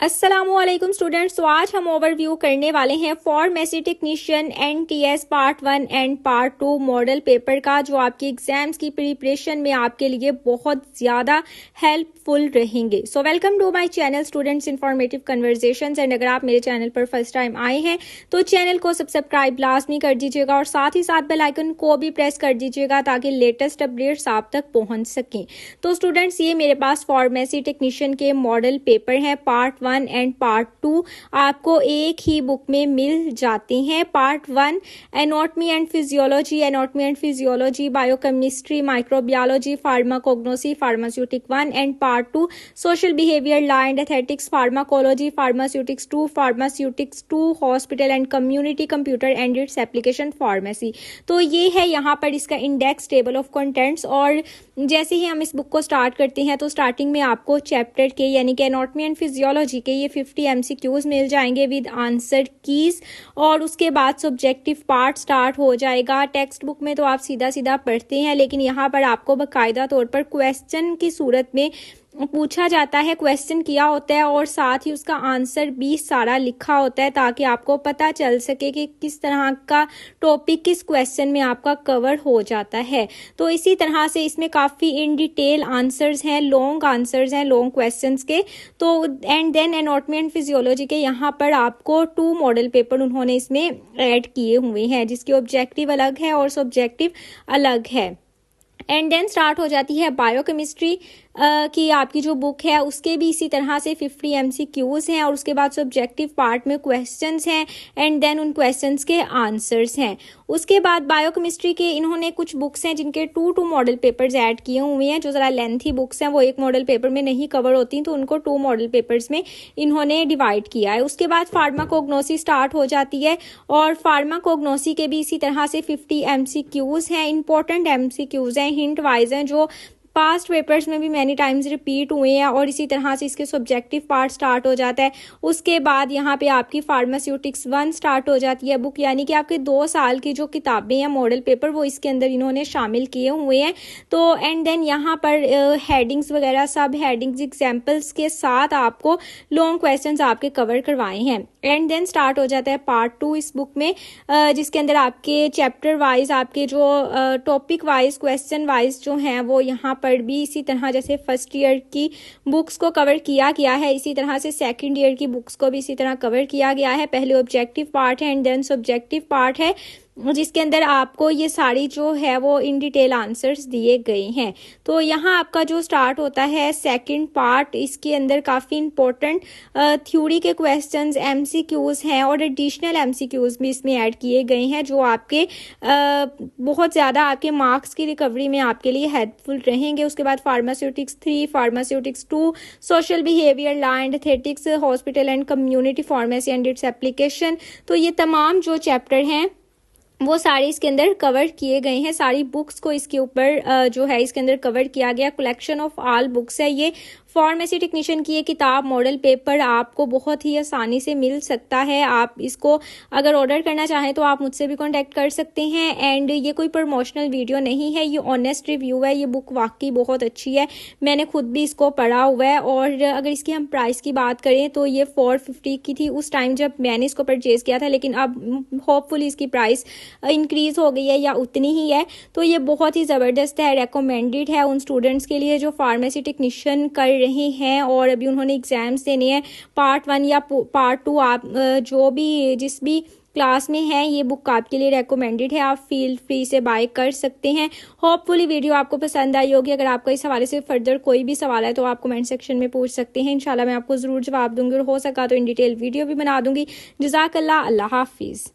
अस्सलामुअलैकुम स्टूडेंट्स। तो आज हम ओवरव्यू करने वाले हैं pharmacy technician NTS part 1 and part 2 model paper का, जो आपकी एग्जाम्स की प्रिपरेशन में आपके लिए बहुत ज़्यादा हेल्पफुल रहेंगे। So welcome to my channel students informative conversations. And अगर आप मेरे चैनल पर फर्स्ट टाइम आए हैं तो चैनल को सब्सक्राइब लाजमी कर दीजिएगा और साथ ही साथ बेल आइकन को भी प्रेस कर दीजिएगा ताकि लेटेस्ट अपडेट्स आप तक पहुंच सकें। तो स्टूडेंट्स, ये मेरे पास फार्मेसी टेक्नीशियन के मॉडल पेपर हैं पार्ट 1 एंड पार्ट 2 आपको एक ही बुक में मिल जाते हैं। Part 1 anatomy and physiology, biochemistry, microbiology, pharmacognosy, pharmaceutic 1 and part 2 social behaviour, law and aesthetics, pharmacology, pharmaceutics 2, hospital and community computer and its application pharmacy. तो ये है यहाँ पर इसका इंडेक्स टेबल ऑफ कंटेंट्स। और जैसे ही हम इस बुक को स्टार्ट करते हैं तो स्टार्टिंग में आपको चैप्टर के यानी कि एनाटॉमी एंड फिजियोलॉजी के ये 50 MCQs मिल जाएंगे विद आंसर कीज। और उसके बाद सब्जेक्टिव पार्ट स्टार्ट हो जाएगा। टेक्स्ट बुक में तो आप सीधा सीधा पढ़ते हैं, लेकिन यहाँ पर आपको बाकायदा तौर पर क्वेश्चन की सूरत में पूछा जाता है, क्वेश्चन किया होता है और साथ ही उसका आंसर भी सारा लिखा होता है ताकि आपको पता चल सके कि किस तरह का टॉपिक किस क्वेश्चन में आपका कवर हो जाता है। तो इसी तरह से इसमें काफ़ी इन डिटेल आंसर्स हैं, लॉन्ग आंसर्स हैं लॉन्ग क्वेश्चंस के। तो and then anatomy and physiology के यहाँ पर आपको 2 मॉडल पेपर उन्होंने इसमें ऐड किए हुए हैं, जिसकी ऑब्जेक्टिव अलग है और सब्जेक्टिव अलग है। एंड देन स्टार्ट हो जाती है बायोकेमिस्ट्री की आपकी जो बुक है, उसके भी इसी तरह से 50 MCQs हैं और उसके बाद सब्जेक्टिव पार्ट में क्वेश्चंस हैं एंड देन उन क्वेश्चंस के आंसर्स हैं। उसके बाद बायोकेमिस्ट्री के इन्होंने कुछ बुक्स हैं जिनके 2 मॉडल पेपर्स ऐड किए हुए हैं। जो ज़रा लेंथी बुक्स हैं वो एक मॉडल पेपर में नहीं कवर होती, तो उनको 2 मॉडल पेपर्स में इन्होंने डिवाइड किया है। उसके बाद फार्माकोग्नोसी स्टार्ट हो जाती है और फार्माकोग्नोसी के भी इसी तरह से 50 MCQs हैं, इंपॉर्टेंट MCQs हैं, हिंट वाइज हैं, जो पास्ट पेपर्स में भी मैनी टाइम्स रिपीट हुए हैं। और इसी तरह से इसके सब्जेक्टिव पार्ट स्टार्ट हो जाता है। उसके बाद यहाँ पे आपकी फार्मास्यूटिक्स 1 स्टार्ट हो जाती है बुक, यानी कि आपके 2 साल की जो किताबें हैं मॉडल पेपर वो इसके अंदर इन्होंने शामिल किए हुए हैं। तो एंड देन यहाँ पर हेडिंग्स वगैरह सब हेडिंग्स एग्जाम्पल्स के साथ आपको लॉन्ग क्वेश्चंस आपके कवर करवाए हैं। एंड देन स्टार्ट हो जाता है पार्ट 2 इस बुक में, जिसके अंदर आपके चैप्टर वाइज आपके जो टॉपिक वाइज क्वेश्चन वाइज जो हैं वो यहाँ पर भी इसी तरह जैसे फर्स्ट ईयर की बुक्स को कवर किया गया है, इसी तरह से सेकंड ईयर की बुक्स को भी इसी तरह कवर किया गया है। पहले ऑब्जेक्टिव पार्ट है एंड देन सब्जेक्टिव पार्ट है, जिसके अंदर आपको ये सारी जो है वो इन डिटेल आंसर्स दिए गए हैं। तो यहाँ आपका जो स्टार्ट होता है सेकंड पार्ट, इसके अंदर काफ़ी इंपॉर्टेंट थ्योरी के क्वेश्चंस MCQs हैं और एडिशनल MCQs भी इसमें ऐड किए गए हैं, जो आपके बहुत ज़्यादा आपके मार्क्स की रिकवरी में आपके लिए हेल्पफुल रहेंगे। उसके बाद pharmaceutics 3, pharmaceutics 2, social behaviour, law and aesthetics, hospital and community pharmacy and its application. तो ये तमाम जो चैप्टर हैं वो सारे इसके अंदर कवर किए गए हैं। सारी बुक्स को इसके ऊपर जो है इसके अंदर कवर किया गया। कलेक्शन ऑफ ऑल बुक्स है ये। फार्मेसी टेक्नीशियन की ये किताब मॉडल पेपर आपको बहुत ही आसानी से मिल सकता है। आप इसको अगर ऑर्डर करना चाहें तो आप मुझसे भी कांटेक्ट कर सकते हैं। एंड ये कोई प्रमोशनल वीडियो नहीं है, ये ऑनेस्ट रिव्यू है। ये बुक वाकई बहुत अच्छी है, मैंने खुद भी इसको पढ़ा हुआ है। और अगर इसकी हम प्राइस की बात करें तो ये 450 की थी उस टाइम जब मैंने इसको परचेज किया था, लेकिन अब होपफुली इसकी प्राइस इंक्रीज हो गई है या उतनी ही है। तो ये बहुत ही ज़बरदस्त है, रेकमेंडेड है उन स्टूडेंट्स के लिए जो फार्मेसी टेक्नीशियन कर रहे हैं और अभी उन्होंने एग्जाम्स देने हैं। पार्ट 1 या पार्ट 2 आप जो भी जिस भी क्लास में है ये बुक आपके लिए रेकमेंडेड है, आप फील फ्री से बाय कर सकते हैं। होपफुली वीडियो आपको पसंद आई होगी। अगर आपका इस हवाले से फर्दर कोई भी सवाल है तो आप कमेंट सेक्शन में पूछ सकते हैं, इंशाल्लाह मैं आपको ज़रूर जवाब दूंगी और हो सका तो इन डिटेल वीडियो भी बना दूंगी। जज़ाकल्लाह, अल्लाह हाफिज़।